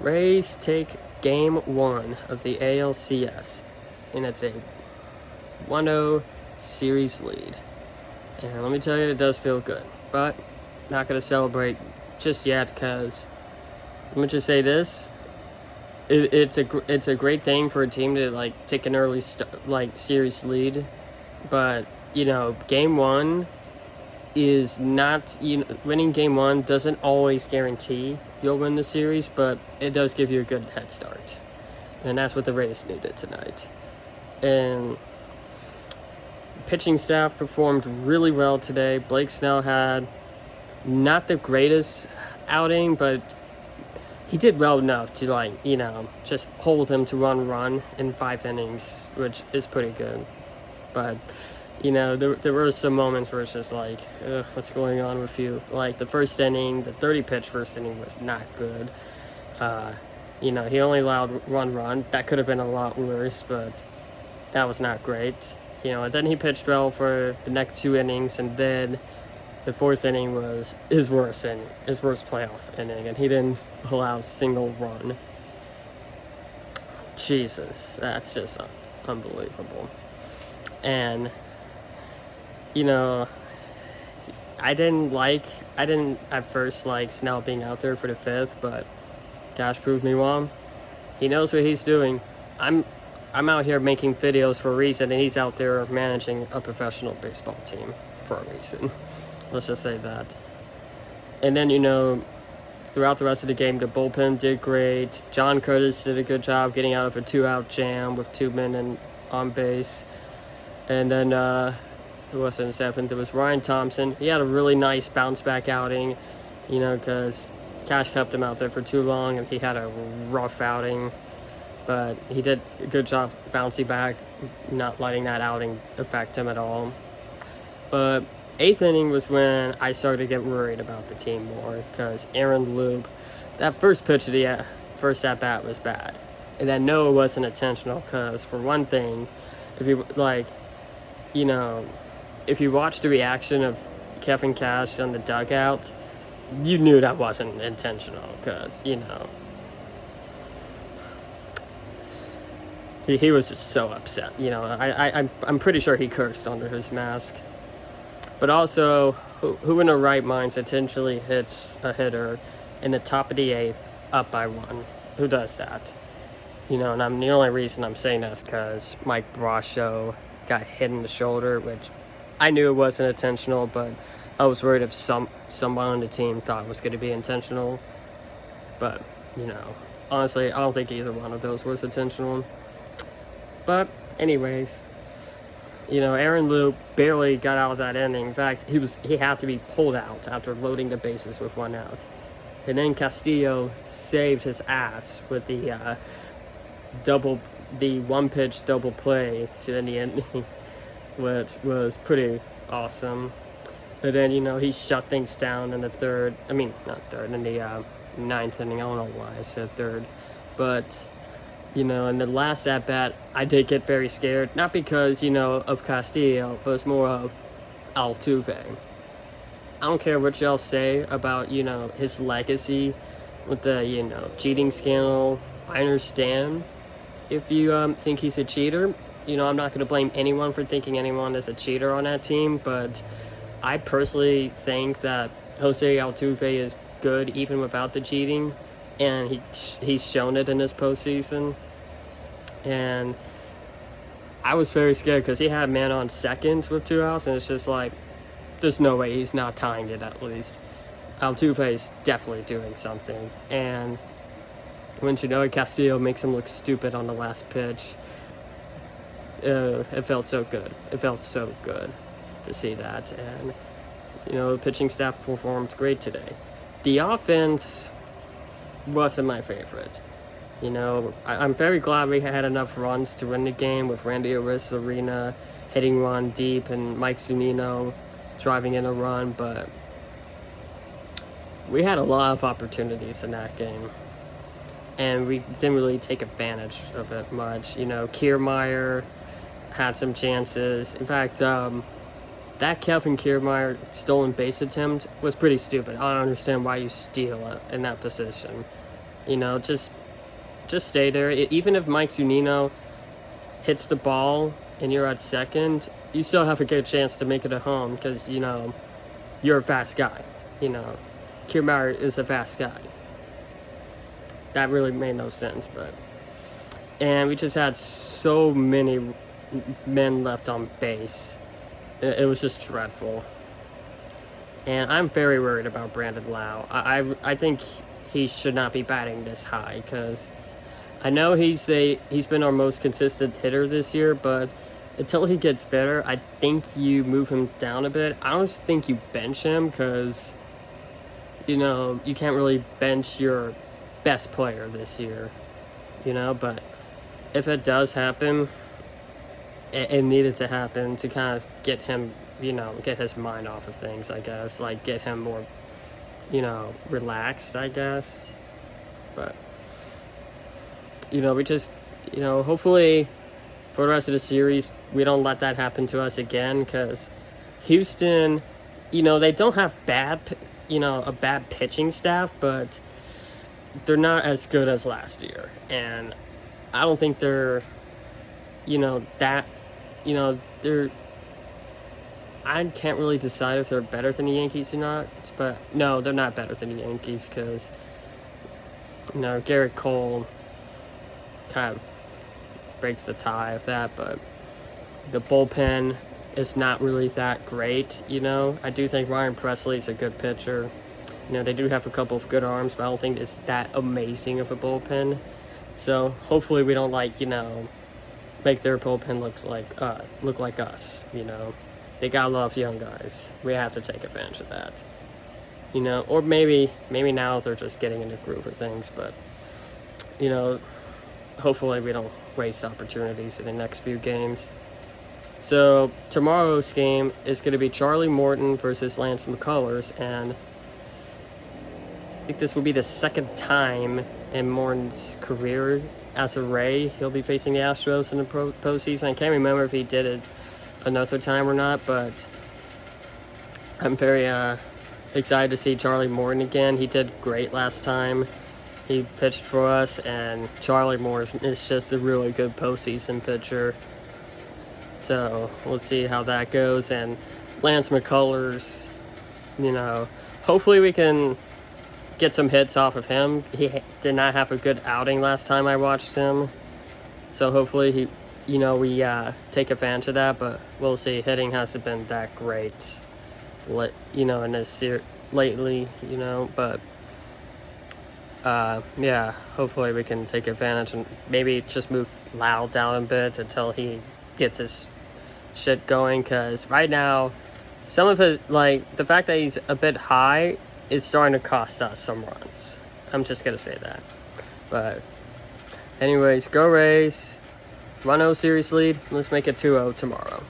Rays take game 1 of the ALCS, and it's a 1-0 series lead. And let me tell you, it does feel good, but not going to celebrate just yet, because let me just say this. It's a great thing for a team to take an early series lead, but game 1 is not, winning game 1 doesn't always guarantee you'll win the series, but it does give you a good head start, and that's what the Rays needed tonight. And pitching staff performed really well today. Blake Snell had not the greatest outing, but he did well enough to just hold him to one run in 5 innings, which is pretty good. But there were some moments where it's just like, ugh, what's going on with you? Like the first inning, the 30-pitch first inning was not good. He only allowed one run. That could have been a lot worse, but that was not great. And then he pitched well for the next 2 innings, and then the 4th inning was his worst playoff inning, and he didn't allow a single run. Jesus, that's just unbelievable. And I didn't at first like Snell being out there for the 5th, but gosh, proved me wrong. He knows what he's doing. I'm out here making videos for a reason, and he's out there managing a professional baseball team for a reason. Let's just say that. And then, throughout the rest of the game, the bullpen did great. John Curtis did a good job getting out of a 2-out jam with 2 men on base. And then, who was in the 7th? It was Ryan Thompson. He had a really nice bounce-back outing, because Cash kept him out there for too long, and he had a rough outing. But he did a good job bouncing back, not letting that outing affect him at all. But 8th inning was when I started to get worried about the team more, because Aaron Loup, that first pitch of the first at-bat was bad. And I know it wasn't intentional, because for one thing, if you watch the reaction of Kevin Cash on the dugout, you knew that wasn't intentional, because, he was just so upset. I'm pretty sure he cursed under his mask. But also, who in their right minds intentionally hits a hitter in the top of the 8th up by 1? Who does that? And the only reason I'm saying that is because Mike Brasho got hit in the shoulder, which I knew it wasn't intentional, but I was worried if someone on the team thought it was going to be intentional. But, honestly, I don't think either one of those was intentional. But, anyways, Aaron Loup barely got out of that inning. In fact, he had to be pulled out after loading the bases with 1 out. And then Castillo saved his ass with the 1-pitch double play to end the inning, which was pretty awesome. But then, he shut things down in the 3rd. I mean, not 3rd, in the 9th inning. I don't know why I said 3rd. But in the last at-bat, I did get very scared. Not because, of Castillo, but it's more of Altuve. I don't care what y'all say about, his legacy with the, cheating scandal. I understand if you think he's a cheater. I'm not going to blame anyone for thinking anyone is a cheater on that team, but I personally think that Jose Altuve is good even without the cheating. And he's shown it in this postseason. And I was very scared because he had a man on second with 2 outs, and it's just like, there's no way he's not tying it at least. Altuve is definitely doing something. And when Castillo makes him look stupid on the last pitch, it felt so good. It felt so good to see that. And, the pitching staff performed great today. The offense wasn't my favorite. I'm very glad we had enough runs to win the game with Randy Arozarena hitting one deep and Mike Zunino driving in a run, but we had a lot of opportunities in that game, and we didn't really take advantage of it much. Kiermaier had some chances. In fact, that Kevin Kiermaier stolen base attempt was pretty stupid. I don't understand why you steal it in that position. You know, just stay there. Even if Mike Zunino hits the ball and you're at second, you still have a good chance to make it at home because, you know, you're a fast guy. You know, Kiermaier is a fast guy. That really made no sense, but... And we just had so many men left on base. It was just dreadful. And I'm very worried about Brandon Lau. I think he should not be batting this high because I know he's been our most consistent hitter this year, but until he gets better, I think you move him down a bit. I don't think you bench him because, you know, you can't really bench your best player this year, you know, but if it does happen, it needed to happen to kind of get him, you know, get his mind off of things, I guess, like get him more, you know, relaxed, I guess. But, you know, we just, you know, hopefully for the rest of the series, we don't let that happen to us again because Houston, you know, they don't have a bad pitching staff, but they're not as good as last year. And I don't think they're, you know, I can't really decide if they're better than the Yankees or not, but no, they're not better than the Yankees because, you know, Garrett Cole kind of breaks the tie of that, but the bullpen is not really that great, you know. I do think Ryan Presley's a good pitcher. You know, they do have a couple of good arms, but I don't think it's that amazing of a bullpen. So hopefully we don't, like, you know, make their bullpen look like us, you know. They got a lot of young guys. We have to take advantage of that, you know. Or maybe now they're just getting in a groove of things, but, you know, hopefully we don't waste opportunities in the next few games. So tomorrow's game is going to be Charlie Morton versus Lance McCullers, and I think this will be the second time in Morton's career as a Ray he'll be facing the Astros in the postseason. I can't remember if he did it another time or not, but I'm very excited to see Charlie Morton again. He did great last time he pitched for us, and Charlie Morton is just a really good postseason pitcher. So we'll see how that goes. And Lance McCullers, you know, hopefully we can get some hits off of him. He did not have a good outing last time I watched him, so hopefully we take advantage of that. But we'll see. Hitting hasn't been that great, in this lately, you know. But yeah, hopefully we can take advantage and maybe just move Lau down a bit until he gets his shit going. Because right now, some of his, like, the fact that he's a bit high is starting to cost us some runs. I'm just gonna say that. But anyways, go Rays. 1-0 series lead. Let's make it 2-0 tomorrow.